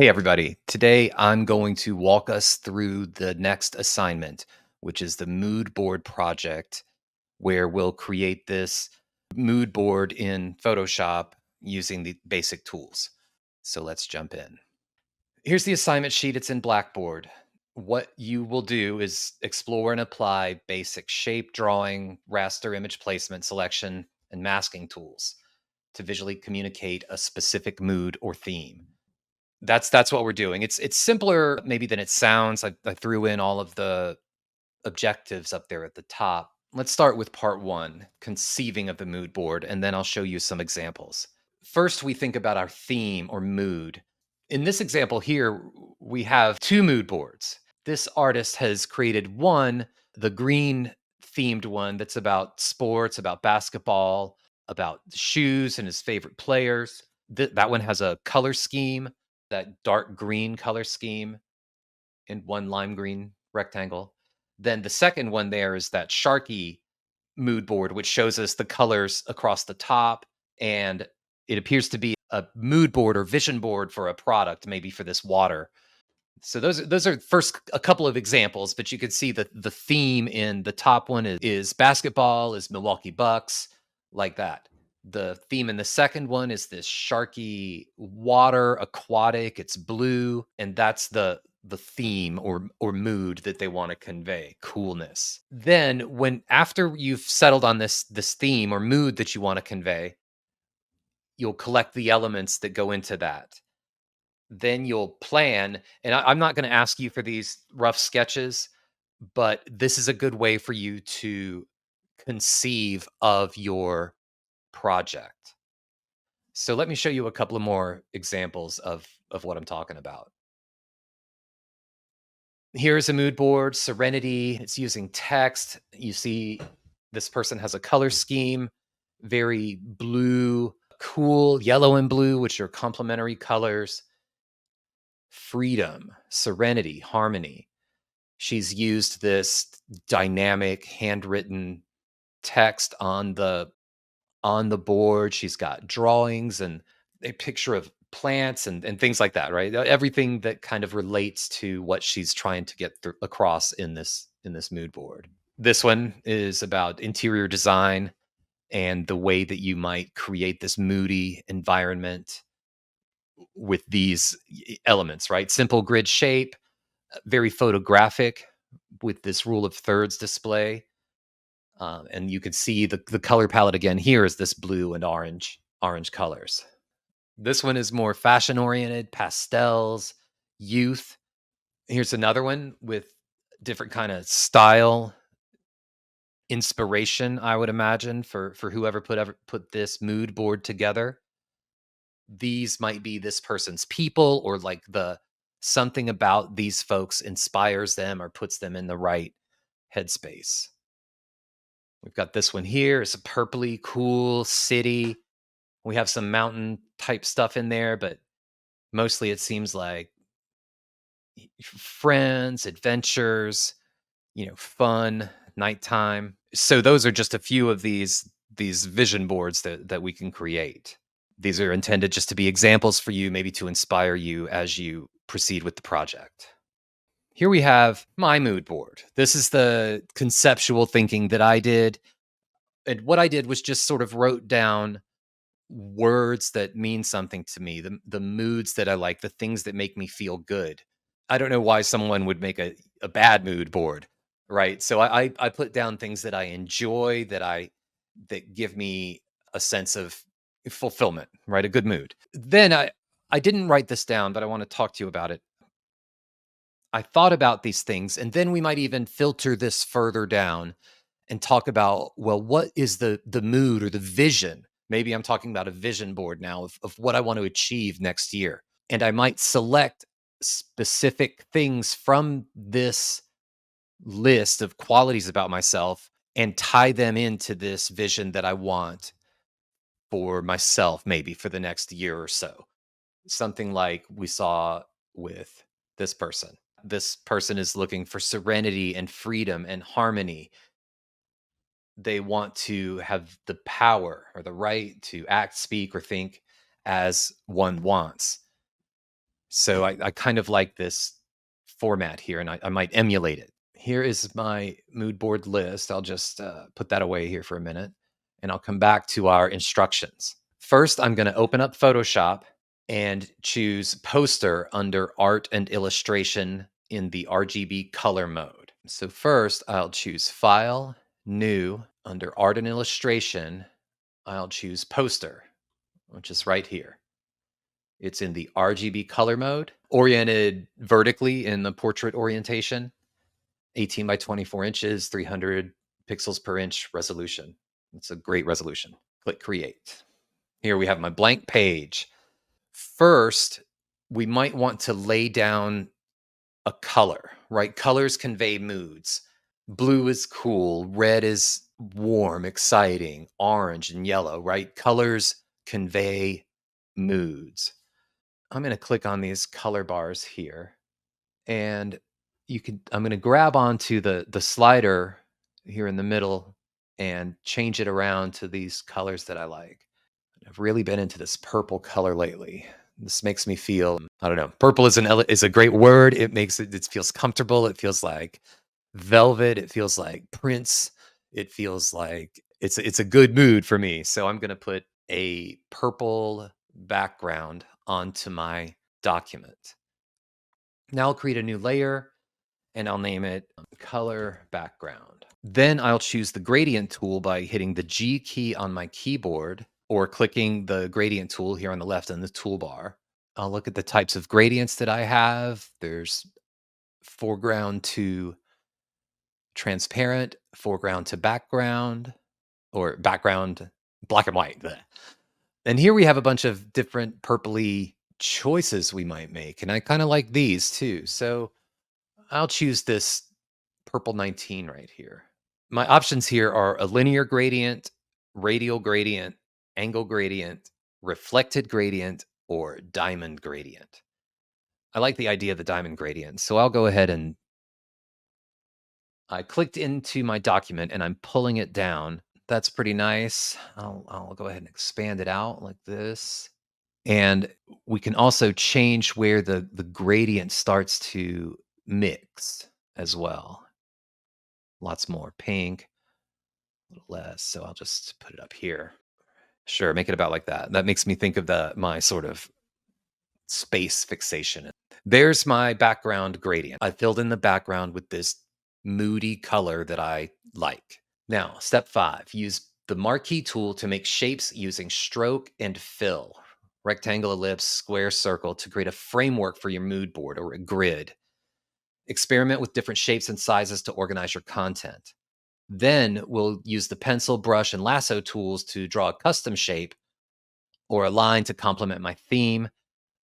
Hey, everybody. Today, I'm going to walk us through the next assignment, which is the mood board project, where we'll create this mood board in Photoshop using the basic tools. So let's jump in. Here's the assignment sheet. It's in Blackboard. What you will do is explore and apply basic shape drawing, raster image placement, selection, and masking tools to visually communicate a specific mood or theme. That's what we're doing. It's simpler maybe than it sounds. I threw in all of the objectives up there at the top. Let's start with part 1, conceiving of the mood board, and then I'll show you some examples. First, we think about our theme or mood. In this example here, we have 2 mood boards. This artist has created one, the green themed one that's about sports, about basketball, about shoes and his favorite players. That one has a color scheme, that dark green color scheme in one lime green rectangle. Then the second one there is that Sharky mood board, which shows us the colors across the top. And it appears to be a mood board or vision board for a product, maybe for this water. So those are first a couple of examples, but you could see that the theme in the top one is basketball, is Milwaukee Bucks, like that. The theme in the second one is this sharky water, aquatic, it's blue, and that's the theme or mood that they want to convey, coolness. Then when after you've settled on this theme or mood that you want to convey, you'll collect the elements that go into that. Then you'll plan, and I'm not going to ask you for these rough sketches, but this is a good way for you to conceive of your project. So let me show you a couple of more examples of what I'm talking about. Here's a mood board, Serenity. It's using text. You see this person has a color scheme, very blue, cool, yellow and blue, which are complementary colors. Freedom, serenity, harmony. She's used this dynamic handwritten text on the board. She's got drawings and a picture of plants and things like that, right? Everything that kind of relates to what she's trying to get across in this mood board. This one is about interior design and the way that you might create this moody environment with these elements, right? Simple grid shape, very photographic with this rule of thirds display. And you can see the color palette again here is this blue and orange colors. This one is more fashion oriented, pastels, youth. Here's another one with different kind of style, inspiration, I would imagine, for whoever put this mood board together. These might be this person's people, or like the something about these folks inspires them or puts them in the right headspace. We've got this one here. It's a purpley, cool city. We have some mountain type stuff in there, but mostly it seems like friends, adventures, fun, nighttime. So those are just a few of these vision boards that we can create. These are intended just to be examples for you, maybe to inspire you as you proceed with the project. Here we have my mood board. This is the conceptual thinking that I did. And what I did was just sort of wrote down words that mean something to me, the moods that I like, the things that make me feel good. I don't know why someone would make a bad mood board, right? So I put down things that I enjoy, that give me a sense of fulfillment, right? A good mood. Then I didn't write this down, but I want to talk to you about it. I thought about these things, and then we might even filter this further down and talk about, well, what is the mood or the vision? Maybe I'm talking about a vision board now of what I want to achieve next year. And I might select specific things from this list of qualities about myself and tie them into this vision that I want for myself, maybe for the next year or so. Something like we saw with this person. This person is looking for serenity and freedom and harmony. They want to have the power or the right to act, speak, or think as one wants. So I kind of like this format here, and I might emulate it. Here is my mood board list. I'll just put that away here for a minute, and I'll come back to our instructions. First, I'm going to open up Photoshop and choose Poster under Art and Illustration in the RGB color mode. So first, I'll choose File, New. Under Art and Illustration, I'll choose Poster, which is right here. It's in the RGB color mode, oriented vertically in the portrait orientation, 18 by 24 inches, 300 pixels per inch resolution. It's a great resolution. Click Create. Here we have my blank page. First, we might want to lay down a color, right? Colors convey moods. Blue is cool, red is warm, exciting, orange and yellow, right? Colors convey moods. I'm going to click on these color bars here, and I'm going to grab onto the slider here in the middle and change it around to these colors that I like. I've really been into this purple color lately. This makes me feel, I don't know. Purple is a great word. It feels comfortable. It feels like velvet. It feels like Prince. It feels like it's a good mood for me. So I'm going to put a purple background onto my document. Now I'll create a new layer and I'll name it color background. Then I'll choose the gradient tool by hitting the G key on my keyboard or clicking the gradient tool here on the left in the toolbar. I'll look at the types of gradients that I have. There's foreground to transparent, foreground to background, or background black and white. Bleh. And here we have a bunch of different purpley choices we might make. And I kind of like these too. So I'll choose this purple 19 right here. My options here are a linear gradient, radial gradient, angle gradient, reflected gradient, or diamond gradient. I like the idea of the diamond gradient. So I'll go ahead and I clicked into my document and I'm pulling it down. That's pretty nice. I'll go ahead and expand it out like this. And we can also change where the gradient starts to mix as well. Lots more pink, a little less. So I'll just put it up here. Sure, make it about like that. That makes me think of my sort of space fixation. There's my background gradient. I filled in the background with this moody color that I like. Now, step 5, use the marquee tool to make shapes using stroke and fill. Rectangle, ellipse, square, circle to create a framework for your mood board or a grid. Experiment with different shapes and sizes to organize your content. Then we'll use the pencil, brush, and lasso tools to draw a custom shape or a line to complement my theme.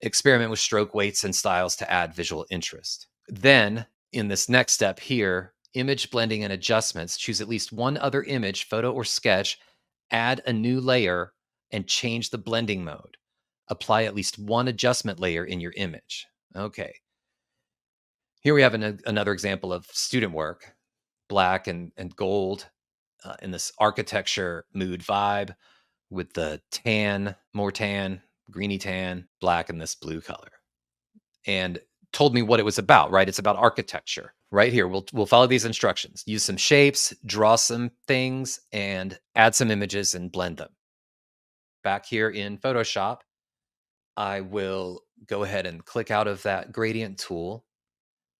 Experiment with stroke weights and styles to add visual interest. Then, in this next step here, image blending and adjustments, choose at least one other image, photo, or sketch, add a new layer, and change the blending mode. Apply at least one adjustment layer in your image. Okay. Here we have another example of student work, black and gold in this architecture mood vibe with the tan, more tan, greeny tan, black, and this blue color. And told me what it was about, right? It's about architecture. Right here, we'll follow these instructions. Use some shapes, draw some things, and add some images and blend them. Back here in Photoshop, I will go ahead and click out of that gradient tool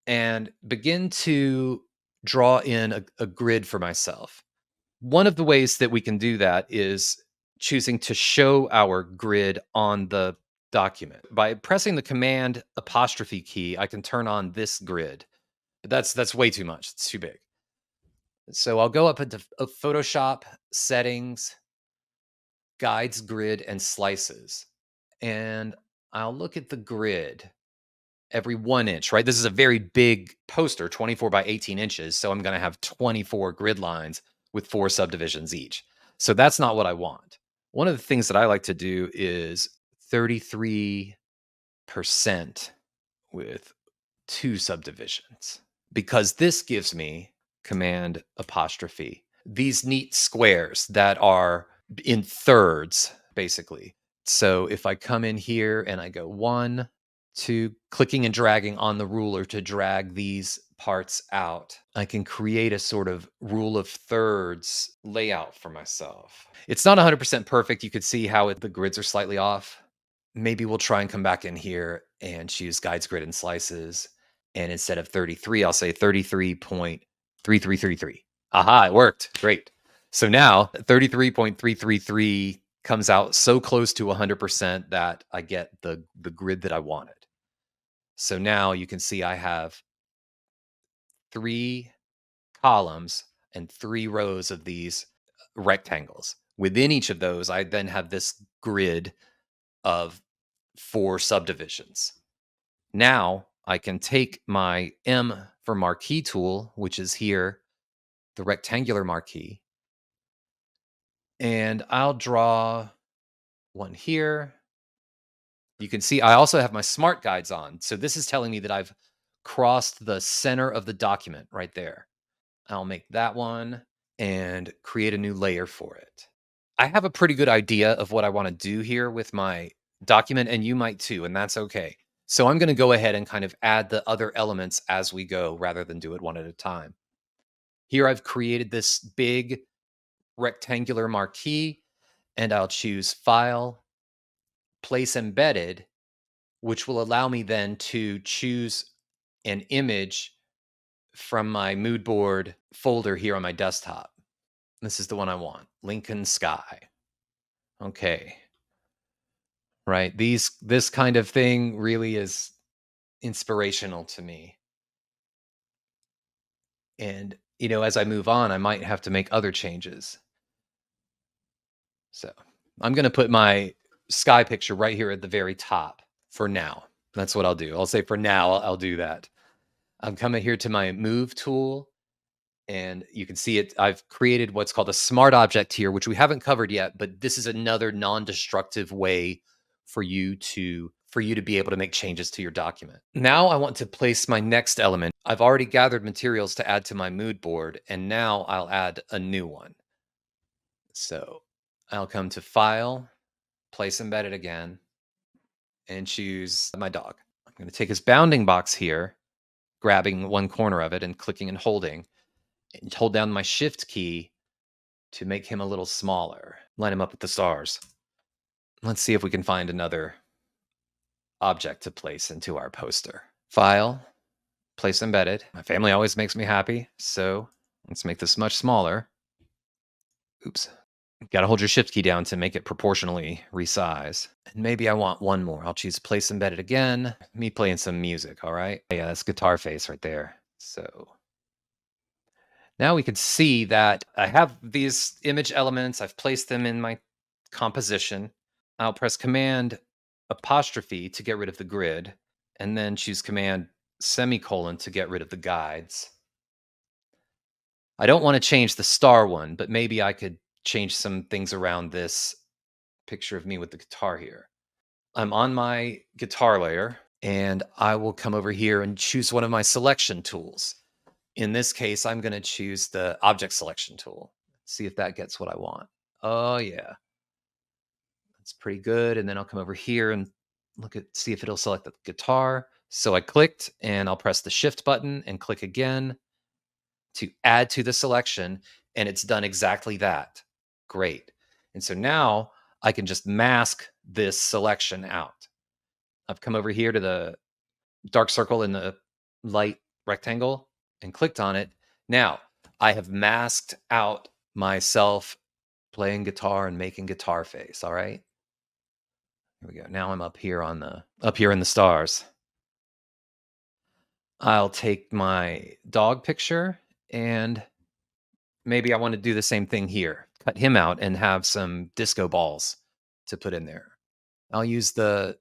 and begin to draw in a grid for myself. One of the ways that we can do that is choosing to show our grid on the document. By pressing the Command apostrophe key, I can turn on this grid. But that's way too much. It's too big. So I'll go up into Photoshop, Settings, Guides, Grid, and Slices. And I'll look at the grid every 1 inch, right? This is a very big poster, 24 by 18 inches. So I'm going to have 24 grid lines with 4 subdivisions each. So that's not what I want. One of the things that I like to do is 33% with 2 subdivisions, because this gives me Command apostrophe these neat squares that are in thirds, basically. So if I come in here and I go 1, to clicking and dragging on the ruler to drag these parts out, I can create a sort of rule of thirds layout for myself. It's not 100% perfect. You could see how the grids are slightly off. Maybe we'll try and come back in here and choose guides, grid, and slices. And instead of 33, I'll say 33.3333. Aha, it worked. Great. So now 33.333 comes out so close to 100% that I get the grid that I wanted. So now you can see I have 3 columns and 3 rows of these rectangles. Within each of those, I then have this grid of 4 subdivisions. Now I can take my M for marquee tool, which is here, the rectangular marquee, and I'll draw one here. You can see I also have my smart guides on. So this is telling me that I've crossed the center of the document right there. I'll make that one and create a new layer for it. I have a pretty good idea of what I want to do here with my document, and you might too, and that's okay. So I'm going to go ahead and kind of add the other elements as we go rather than do it one at a time. Here I've created this big rectangular marquee, and I'll choose File, Place Embedded, which will allow me then to choose an image from my mood board folder here on my desktop. This is the one I want, Lincoln Sky. Okay. Right. This kind of thing really is inspirational to me. And, as I move on, I might have to make other changes. So I'm going to put my sky picture right here at the very top for now. That's what I'll do. I'll say for now, I'll do that. I'm coming here to my move tool, and you can see it. I've created what's called a smart object here, which we haven't covered yet, but this is another non-destructive way for you to be able to make changes to your document. Now I want to place my next element. I've already gathered materials to add to my mood board, and now I'll add a new one. So I'll come to File, Place Embedded again, and choose my dog. I'm going to take his bounding box here, grabbing one corner of it and clicking and holding, and hold down my Shift key to make him a little smaller. Line him up with the stars. Let's see if we can find another object to place into our poster. File, Place Embedded. My family always makes me happy, so let's make this much smaller. Oops. Got to hold your Shift key down to make it proportionally resize. And maybe I want one more. I'll choose Place Embedded again. Me playing some music, all right? Yeah, that's guitar face right there. So now we can see that I have these image elements. I've placed them in my composition. I'll press Command apostrophe to get rid of the grid, and then choose Command semicolon to get rid of the guides. I don't want to change the star one, but maybe I could change some things around this picture of me with the guitar here. I'm on my guitar layer, and I will come over here and choose one of my selection tools. In this case, I'm going to choose the object selection tool. See if that gets what I want. Oh yeah, that's pretty good. And then I'll come over here and see if it'll select the guitar. So I clicked, and I'll press the Shift button and click again to add to the selection, and it's done exactly that. Great. And so now I can just mask this selection out. I've come over here to the dark circle in the light rectangle and clicked on it. Now I have masked out myself playing guitar and making guitar face. All right. Here we go. Now I'm up here in the stars. I'll take my dog picture, and maybe I want to do the same thing here. Cut him out and have some disco balls to put in there. I'll use the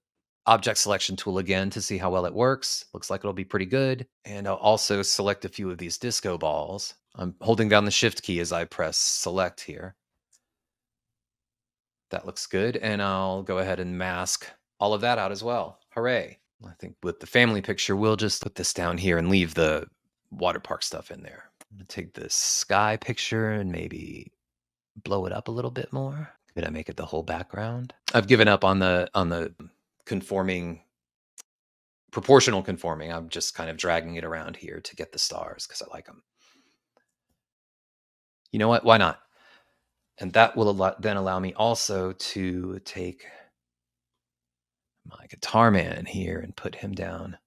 object selection tool again to see how well it works. Looks like it'll be pretty good. And I'll also select a few of these disco balls. I'm holding down the Shift key as I press select here. That looks good. And I'll go ahead and mask all of that out as well. Hooray. I think with the family picture, we'll just put this down here and leave the water park stuff in there. I'm going to take this sky picture and maybe blow it up a little bit more. Could I make it the whole background? I've given up on the conforming proportional conforming. I'm just kind of dragging it around here to get the stars because I like them. You know what? Why not? And that will then allow me also to take my guitar man here and put him down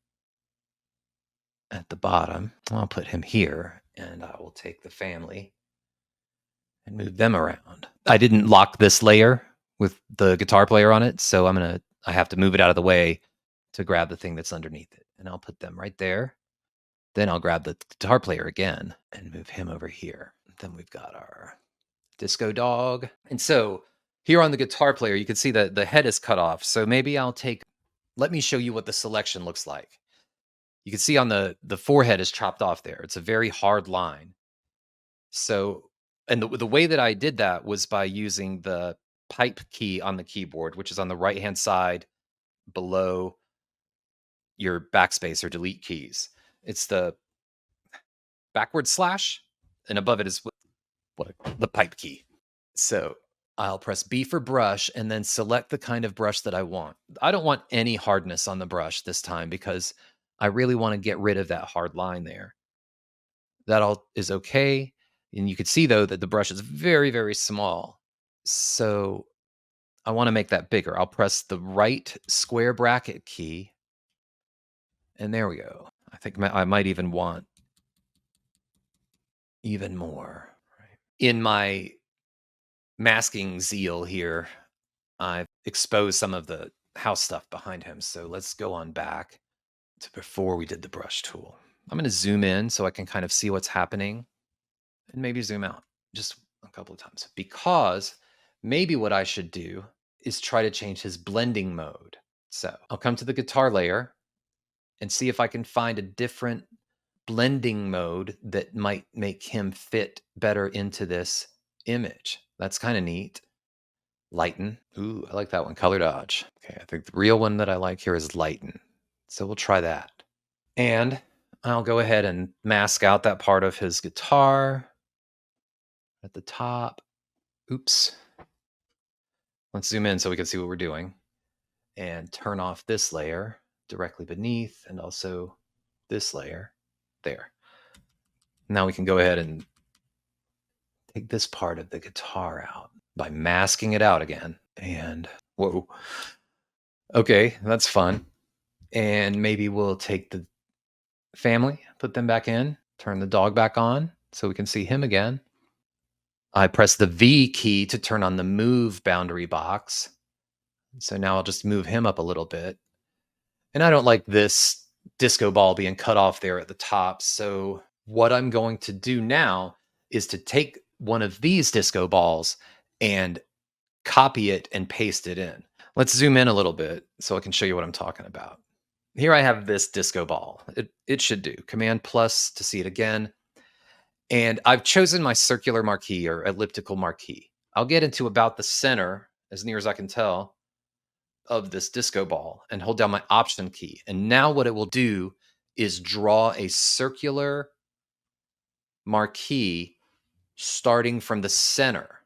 at the bottom. I'll put him here, and I will take the family and move them around. I didn't lock this layer with the guitar player on it, so I have to move it out of the way to grab the thing that's underneath it. And I'll put them right there. Then I'll grab the guitar player again and move him over here. Then we've got our disco dog. And so here on the guitar player, you can see that the head is cut off. So maybe let me show you what the selection looks like. You can see on the forehead is chopped off there. It's a very hard line. So, and the way that I did that was by using the pipe key on the keyboard, which is on the right-hand side below your backspace or delete keys. It's the backward slash, and above it is the pipe key. So I'll press B for brush and then select the kind of brush that I want. I don't want any hardness on the brush this time because I really want to get rid of that hard line there. That all is okay. And you can see though that the brush is very, very small. So I want to make that bigger. I'll press the right square bracket key. And there we go. I think I might even want even more. In my masking zeal here, I've exposed some of the house stuff behind him. So let's go on back to before we did the brush tool. I'm going to zoom in so I can kind of see what's happening and maybe zoom out just a couple of times, because maybe what I should do is try to change his blending mode. So I'll come to the guitar layer and see if I can find a different blending mode that might make him fit better into this image. That's kind of neat. Lighten. Ooh, I like that one. Color dodge. Okay, I think the real one that I like here is lighten. So we'll try that. And I'll go ahead and mask out that part of his guitar at the top. Oops. Let's zoom in so we can see what we're doing. And turn off this layer directly beneath, and also this layer there. Now we can go ahead and take this part of the guitar out by masking it out again. And whoa. Okay, that's fun. And maybe we'll take the family, put them back in, turn the dog back on so we can see him again. I press the V key to turn on the move boundary box. So now I'll just move him up a little bit. And I don't like this disco ball being cut off there at the top. So what I'm going to do now is to take one of these disco balls and copy it and paste it in. Let's zoom in a little bit so I can show you what I'm talking about. Here I have this disco ball. It should do. Command plus to see it again. And I've chosen my circular marquee or elliptical marquee. I'll get into about the center, as near as I can tell, of this disco ball and hold down my option key. And now what it will do is draw a circular marquee starting from the center.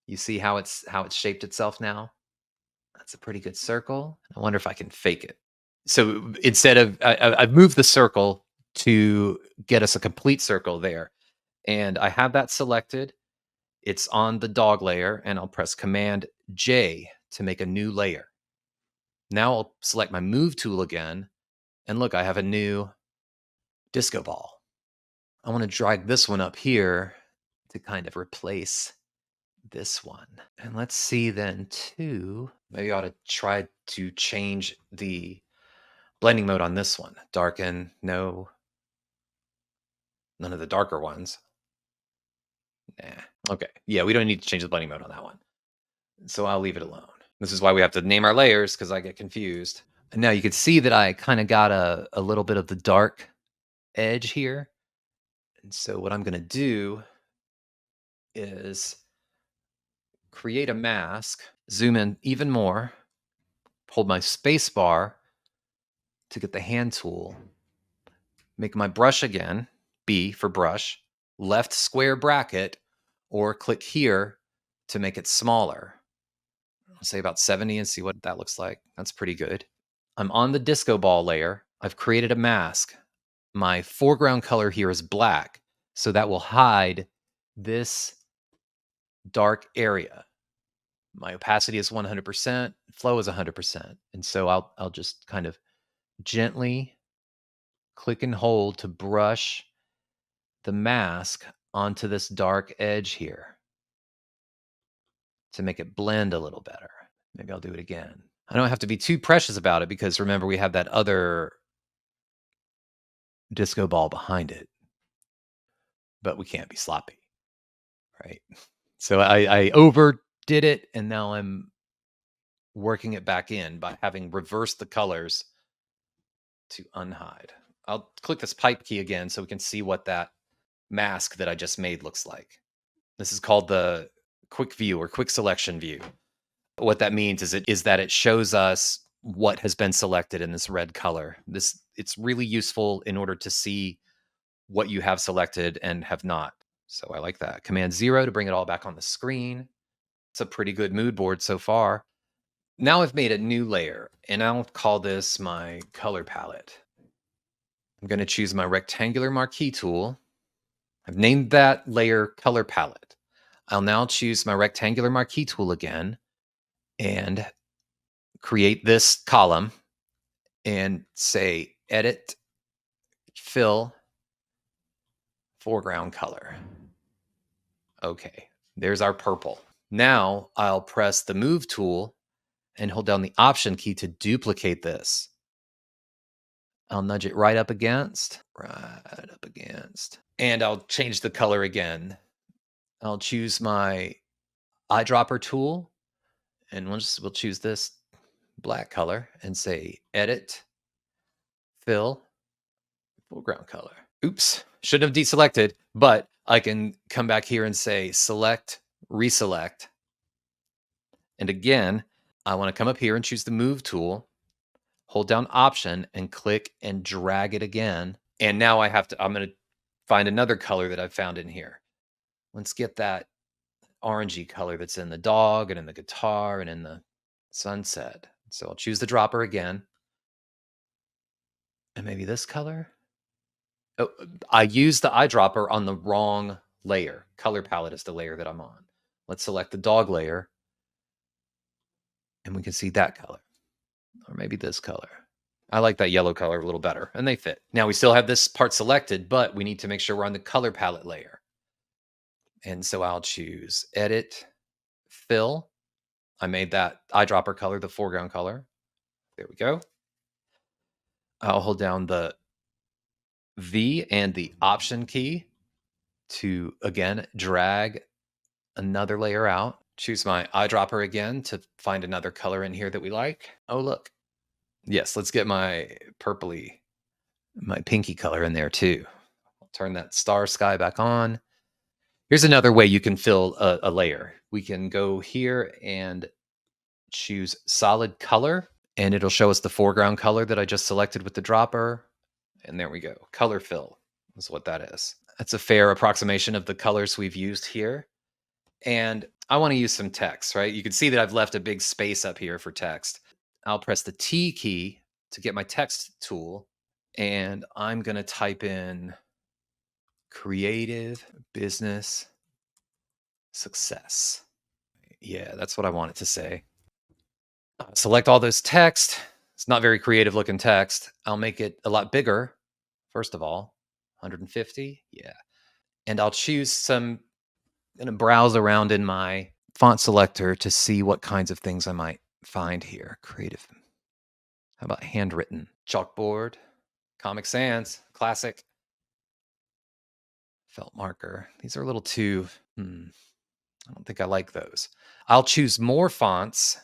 You see how it's shaped itself now? That's a pretty good circle. I wonder if I can fake it. So instead of, I've moved the circle to get us a complete circle there. And I have that selected. It's on the dog layer, and I'll press Command J to make a new layer. Now I'll select my move tool again, and look, I have a new disco ball. I want to drag this one up here to kind of replace this one. And let's see then too, maybe I ought to try to change the blending mode on this one. Darken, no, none of the darker ones. Nah. Okay. Yeah, we don't need to change the blending mode on that one. So I'll leave it alone. This is why we have to name our layers, because I get confused. And now you can see that I kind of got a little bit of the dark edge here. And so what I'm going to do is create a mask, zoom in even more, hold my space bar to get the hand tool, make my brush again, B for brush, left square bracket, or click here to make it smaller. I'll say about 70 and see what that looks like. That's pretty good. I'm on the disco ball layer. I've created a mask. My foreground color here is black, so that will hide this dark area. My opacity is 100%, flow is 100%. And so I'll just kind of gently click and hold to brush the mask onto this dark edge here to make it blend a little better. Maybe I'll do it again. I don't have to be too precious about it because remember we have that other disco ball behind it, but we can't be sloppy, right? So I overdid it and now I'm working it back in by having reversed the colors to unhide. I'll click this pipe key again so we can see what that mask that I just made looks like. This is called the quick view or quick selection view. What that means is that it shows us what has been selected in this red color. It's really useful in order to see what you have selected and have not. So I like that. Command 0 to bring it all back on the screen. It's a pretty good mood board so far. Now I've made a new layer and I'll call this my color palette. I'm going to choose my rectangular marquee tool. I've named that layer color palette. I'll now choose my rectangular marquee tool again and create this column and say edit, fill, foreground color. Okay, there's our purple. Now I'll press the move tool and hold down the option key to duplicate this. I'll nudge it right up against, and I'll change the color again. I'll choose my eyedropper tool and we'll choose this black color and say edit, fill, foreground color. Oops, shouldn't have deselected, but I can come back here and say select, reselect. And again, I want to come up here and choose the move tool, hold down option and click and drag it again. And now I'm going to find another color that I've found in here. Let's get that orangey color that's in the dog and in the guitar and in the sunset. So I'll choose the dropper again. And maybe this color. Oh, I used the eyedropper on the wrong layer. Color palette is the layer that I'm on. Let's select the dog layer. And we can see that color. Or maybe this color. I like that yellow color a little better, and they fit. Now we still have this part selected, but we need to make sure we're on the color palette layer. And so I'll choose edit, fill. I made that eyedropper color the foreground color. There we go. I'll hold down the V and the option key to, again, drag another layer out. Choose my eyedropper again to find another color in here that we like. Oh, look. Yes, let's get my pinky color in there too. I'll turn that star sky back on. Here's another way you can fill a layer. We can go here and choose solid color, and it'll show us the foreground color that I just selected with the dropper. And there we go. Color fill is what that is. That's a fair approximation of the colors we've used here. And I want to use some text, right? You can see that I've left a big space up here for text. I'll press the T key to get my text tool, and I'm going to type in creative business success. Yeah, that's what I want it to say. Select all those text. It's not very creative looking text. I'll make it a lot bigger, first of all, 150. Yeah. And I'll choose some, I'm going to browse around in my font selector to see what kinds of things I might find here. Creative. How about handwritten? Chalkboard, Comic Sans, classic. Felt marker. These are a little too, I don't think I like those. I'll choose more fonts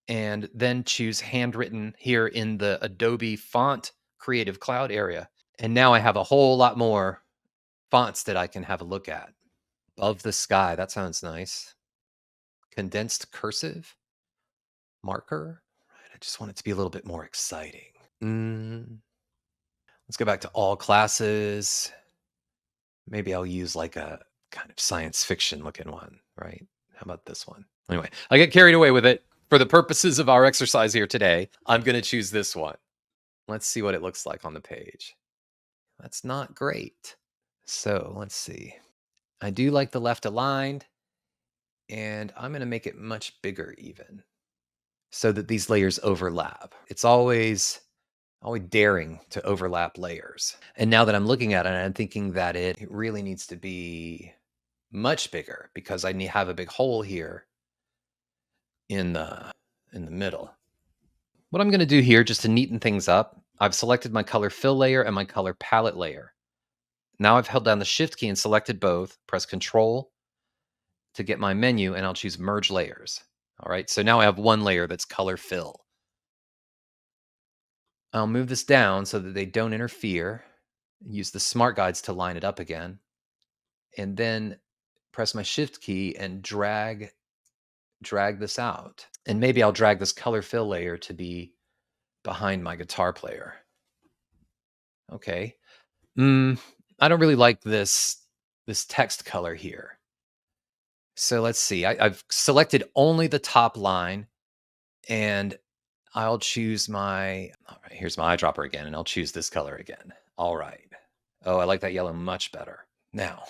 and then choose handwritten here in the Adobe Font Creative Cloud area. And now I have a whole lot more fonts that I can have a look at. Above the sky, that sounds nice. Condensed cursive, marker. Right, I just want it to be a little bit more exciting. Let's go back to all classes. Maybe I'll use like a kind of science fiction looking one, right? How about this one? Anyway, I get carried away with it. For the purposes of our exercise here today, I'm going to choose this one. Let's see what it looks like on the page. That's not great. So let's see. I do like the left aligned, and I'm going to make it much bigger even so that these layers overlap. It's always daring to overlap layers. And now that I'm looking at it, I'm thinking that it really needs to be much bigger because have a big hole here in the middle. What I'm going to do here, just to neaten things up, I've selected my color fill layer and my color palette layer. Now I've held down the shift key and selected both, press control to get my menu, and I'll choose merge layers. All right, so now I have one layer that's color fill. I'll move this down so that they don't interfere. Use the smart guides to line it up again. And then press my shift key and drag this out. And maybe I'll drag this color fill layer to be behind my guitar player. Okay. I don't really like this text color here. So let's see. I've selected only the top line, and I'll choose my. All right, here's my eyedropper again, and I'll choose this color again. All right. Oh, I like that yellow much better. Now,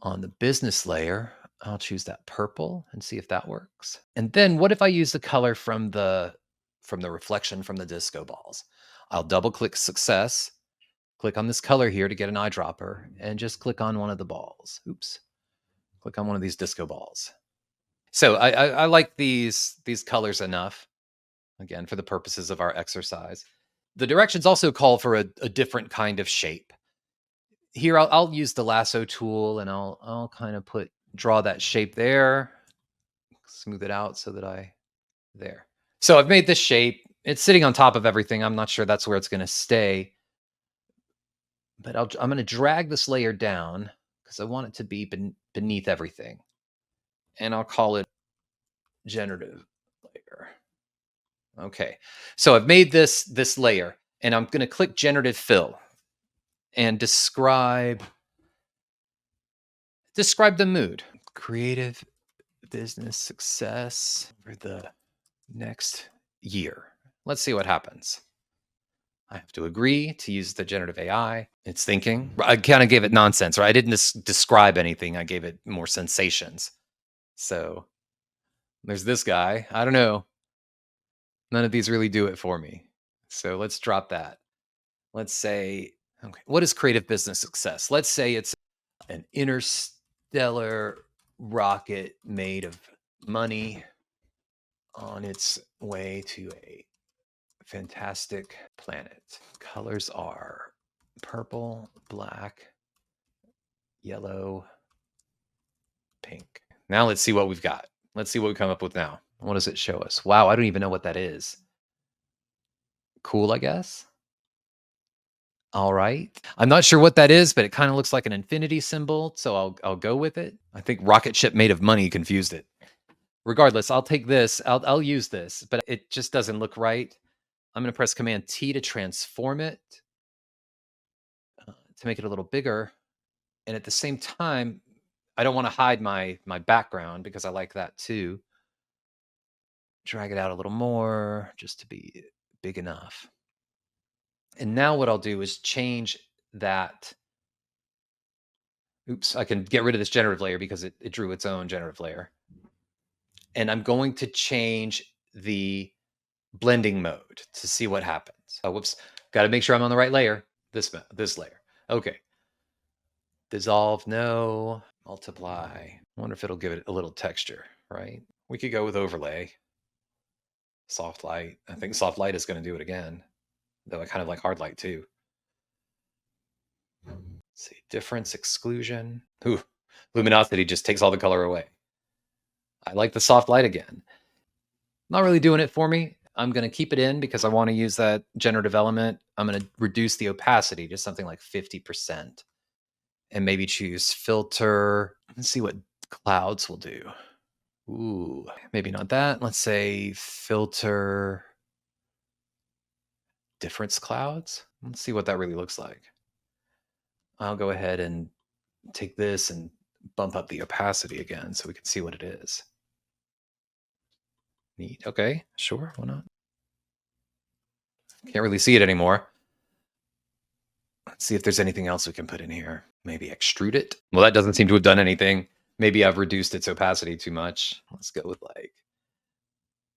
on the business layer, I'll choose that purple and see if that works. And then what if I use the color from the reflection from the disco balls? I'll double click success, click on this color here to get an eyedropper, and just click on one of the balls. Oops. Click on one of these disco balls. So I like these colors enough, again, for the purposes of our exercise. The directions also call for a different kind of shape. Here, I'll use the lasso tool, and I'll kind of draw that shape there, smooth it out so that there. So I've made this shape. It's sitting on top of everything. I'm not sure that's where it's going to stay, but I'm going to drag this layer down because I want it to be beneath everything. And I'll call it generative layer. Okay. So I've made this layer, and I'm going to click generative fill and describe the mood. Creative business success for the next year. Let's see what happens. I have to agree to use the generative AI. It's thinking. I kind of gave it nonsense, right? I didn't describe anything. I gave it more sensations. So there's this guy. I don't know. None of these really do it for me. So let's drop that. Let's say, okay, what is creative business success? Let's say it's an interstellar rocket made of money on its way to a fantastic planet. Colors are purple, black, yellow, pink. Now let's see what we've got. Let's see what we come up with now. What does it show us? Wow, I don't even know what that is. Cool, I guess. All right. I'm not sure what that is, but it kind of looks like an infinity symbol, so I'll go with it. I think rocket ship made of money confused it. Regardless, I'll take this. I'll use this, but it just doesn't look right. I'm going to press Command T to transform it to make it a little bigger. And at the same time, I don't want to hide my background because I like that too. Drag it out a little more just to be big enough. And now what I'll do is change that. Oops, I can get rid of this generative layer because it drew its own generative layer. And I'm going to change the blending mode to see what happens. Oh, whoops. Got to make sure I'm on the right layer. This layer. Okay. Dissolve, no. Multiply. I wonder if it'll give it a little texture, right? We could go with overlay. Soft light. I think soft light is going to do it again, though I kind of like hard light too. Let's see, difference, exclusion. Ooh, luminosity just takes all the color away. I like the soft light again. Not really doing it for me. I'm going to keep it in because I want to use that generative element. I'm going to reduce the opacity to something like 50% and maybe choose filter. Let's see what clouds will do. Ooh, maybe not that. Let's say filter difference clouds. Let's see what that really looks like. I'll go ahead and take this and bump up the opacity again so we can see what it is. Neat. Okay, sure. Why not? Can't really see it anymore. Let's see if there's anything else we can put in here. Maybe extrude it. Well, that doesn't seem to have done anything. Maybe I've reduced its opacity too much. Let's go with like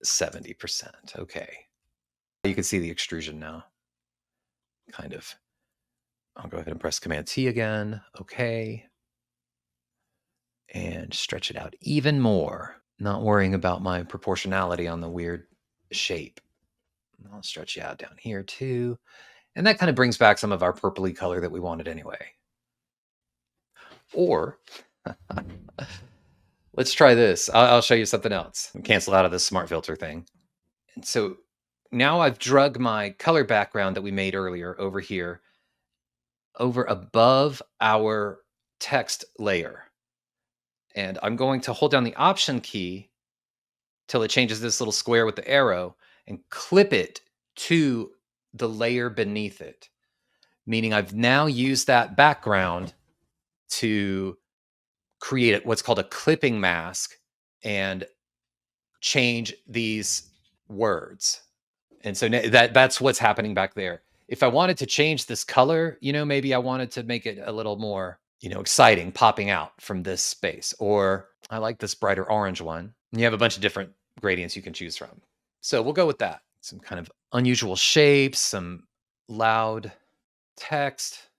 70%. Okay. You can see the extrusion now. Kind of. I'll go ahead and press Command T again. Okay. And stretch it out even more. Not worrying about my proportionality on the weird shape. I'll stretch you out down here too. And that kind of brings back some of our purpley color that we wanted anyway. Or let's try this. I'll show you something else. Cancel out of this smart filter thing. And so now I've drug my color background that we made earlier over here, over above our text layer. And I'm going to hold down the Option key till it changes this little square with the arrow and clip it to the layer beneath it. Meaning I've now used that background to create what's called a clipping mask and change these words. And so that's what's happening back there. If I wanted to change this color, maybe I wanted to make it a little more, exciting, popping out from this space. Or I like this brighter orange one. And you have a bunch of different gradients you can choose from. So we'll go with that. Some kind of unusual shapes, some loud text.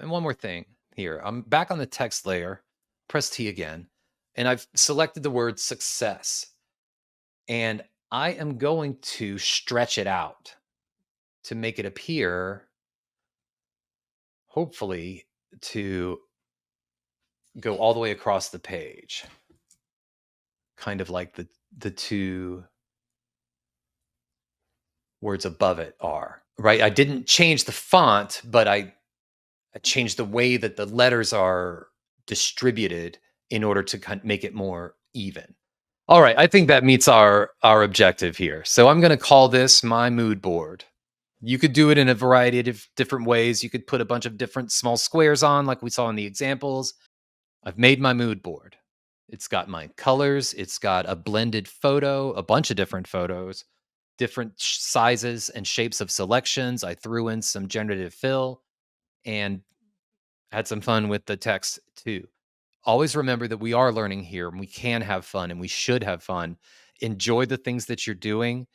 And one more thing here. I'm back on the text layer. Press T again. And I've selected the word success. And I am going to stretch it out to make it appear, hopefully, to go all the way across the page. Kind of like the two words above it are, right? I didn't change the font, but I changed the way that the letters are distributed in order to kind of make it more even. All right, I think that meets our objective here. So I'm going to call this my mood board. You could do it in a variety of different ways. You could put a bunch of different small squares on, like we saw in the examples. I've made my mood board. It's got my colors. It's got a blended photo, a bunch of different photos, different sizes and shapes of selections. I threw in some generative fill and had some fun with the text too. Always remember that we are learning here and we can have fun and we should have fun. Enjoy the things that you're doing.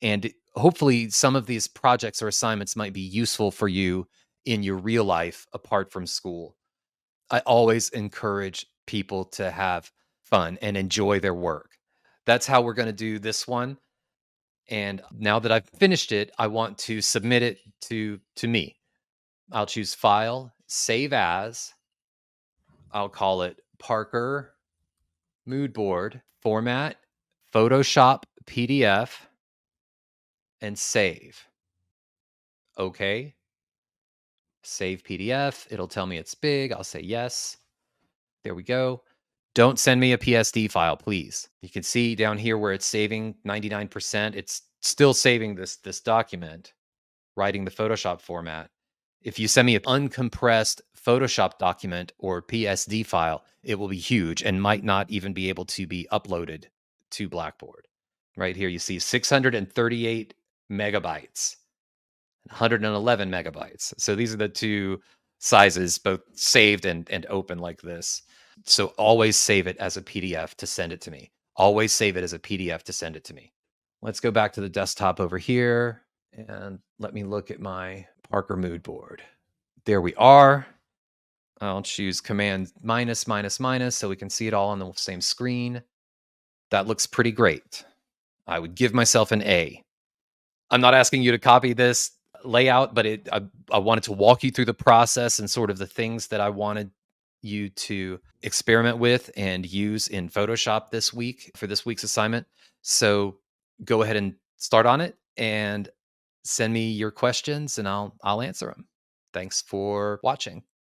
And hopefully, some of these projects or assignments might be useful for you in your real life apart from school. I always encourage people to have fun and enjoy their work. That's how we're going to do this one. And now that I've finished it, I want to submit it to me. I'll choose File, Save As. I'll call it Parker Mood Board, Format, Photoshop PDF, and Save. Okay. Save PDF. It'll tell me it's big. I'll say yes. There we go. Don't send me a PSD file, please. You can see down here where it's saving 99%. It's still saving this document, writing the Photoshop format. If you send me an uncompressed Photoshop document or PSD file, it will be huge and might not even be able to be uploaded to Blackboard. Right here, you see 638 megabytes. 111 megabytes. So these are the two sizes, both saved and open like this. So always save it as a PDF to send it to me. Always save it as a PDF to send it to me. Let's go back to the desktop over here and let me look at my Parker mood board. There we are. I'll choose Command minus minus minus so we can see it all on the same screen. That looks pretty great. I would give myself an A. I'm not asking you to copy this layout, but I wanted to walk you through the process and sort of the things that I wanted you to experiment with and use in Photoshop this week for this week's assignment. So go ahead and start on it and send me your questions and I'll answer them. Thanks for watching.